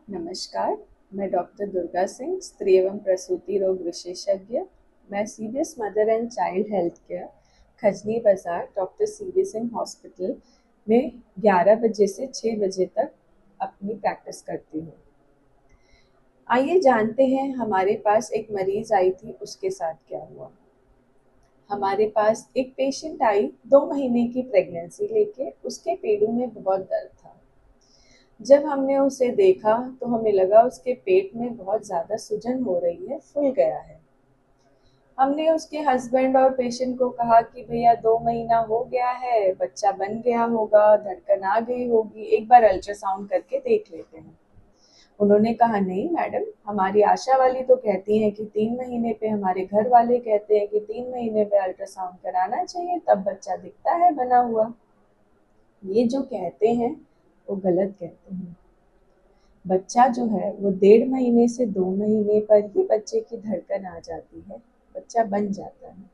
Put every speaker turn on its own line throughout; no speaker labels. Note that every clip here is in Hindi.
नमस्कार, मैं डॉक्टर दुर्गा सिंह, स्त्री एवं प्रसूति रोग विशेषज्ञ। मैं CBS mother and child health care, Khajni बाजार, डॉक्टर सीबी सिंह हॉस्पिटल में 11 बजे से 6 बजे तक अपनी प्रैक्टिस करती हूँ। आइए जानते हैं हमारे पास एक मरीज आई थी, उसके साथ क्या हुआ। हमारे पास एक पेशेंट आई 2 महीने की प्रेगनेंसी लेके। उसके पेड़ों में बहुत दर्द था। जब हमने उसे देखा तो हमें लगा उसके पेट में बहुत ज़्यादा सूजन हो रही है, फूल गया है। हमने उसके हस्बैंड और पेशेंट को कहा कि भैया 2 महीना हो गया है, बच्चा बन गया होगा, धड़कन आ गई होगी, एक बार अल्ट्रासाउंड करके देख लेते हैं। उन्होंने कहा नहीं मैडम, हमारी आशा वाली तो कहती हैं कि 3 महीने पे, हमारे घर वाले कहते हैं कि 3 महीने पे अल्ट्रासाउंड कराना चाहिए, तब बच्चा दिखता है बना हुआ। ये जो कहते हैं वो गलत कहते हैं। बच्चा जो है वो 1.5 महीने से 2 महीने पर ही बच्चे की धड़कन आ जाती है, बच्चा बन जाता है।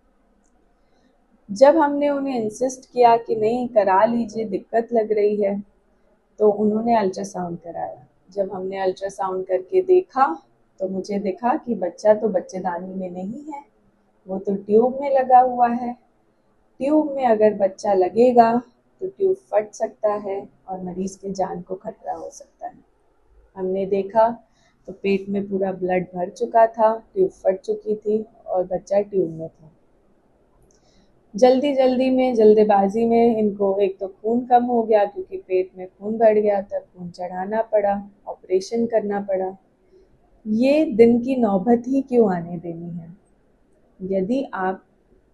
जब हमने उन्हें इंसिस्ट किया कि नहीं करा लीजिए, दिक्कत लग रही है, तो उन्होंने अल्ट्रासाउंड कराया। जब हमने अल्ट्रासाउंड करके देखा तो मुझे दिखा कि बच्चा तो बच्चेदानी में नहीं है, वो तो ट्यूब में लगा हुआ है। ट्यूब में अगर बच्चा लगेगा तो ट्यूब फट सकता है और मरीज की जान को खतरा हो सकता है। हमने देखा तो पेट में पूरा ब्लड भर चुका था, ट्यूब फट चुकी थी और बच्चा ट्यूब में था। जल्दीबाजी में इनको एक तो खून कम हो गया, क्योंकि पेट में खून बढ़ गया था, खून चढ़ाना पड़ा, ऑपरेशन करना पड़ा। ये दिन की नौबत ही क्यों आने देनी है। यदि आप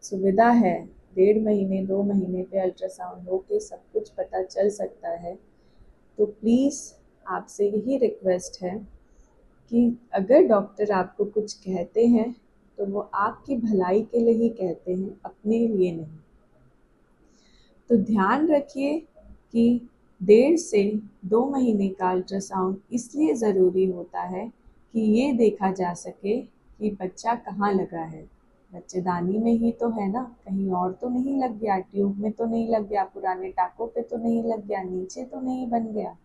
सुविधा है, 1.5 महीने 2 महीने पे अल्ट्रासाउंड हो के सब कुछ पता चल सकता है, तो प्लीज़ आपसे यही रिक्वेस्ट है कि अगर डॉक्टर आपको कुछ कहते हैं तो वो आपकी भलाई के लिए ही कहते हैं, अपने लिए नहीं। तो ध्यान रखिए कि 1.5 से 2 महीने का अल्ट्रासाउंड इसलिए ज़रूरी होता है कि ये देखा जा सके कि बच्चा कहाँ लगा है। बच्चेदानी में ही तो है ना, कहीं और तो नहीं लग गया, ट्यूब में तो नहीं लग गया, पुराने टाँकों पे तो नहीं लग गया, नीचे तो नहीं बन गया।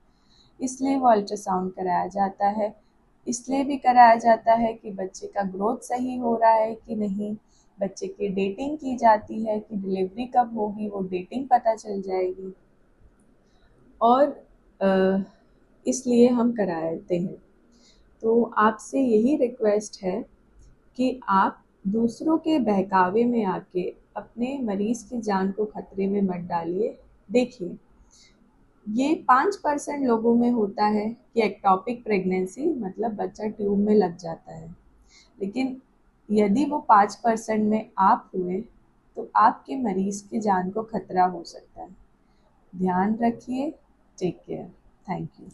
इसलिए वो अल्ट्रासाउंड कराया जाता है। इसलिए भी कराया जाता है कि बच्चे का ग्रोथ सही हो रहा है कि नहीं, बच्चे की डेटिंग की जाती है कि डिलीवरी कब होगी, वो डेटिंग पता चल जाएगी। और इसलिए हम कराते हैं। तो आपसे यही रिक्वेस्ट है कि आप दूसरों के बहकावे में आके अपने मरीज़ की जान को खतरे में मत डालिए। देखिए, ये 5% लोगों में होता है कि एक्टोपिक प्रेगनेंसी, मतलब बच्चा ट्यूब में लग जाता है। लेकिन यदि वो 5% में आप हुए तो आपके मरीज़ की जान को खतरा हो सकता है। ध्यान रखिए। Take care. Thank you.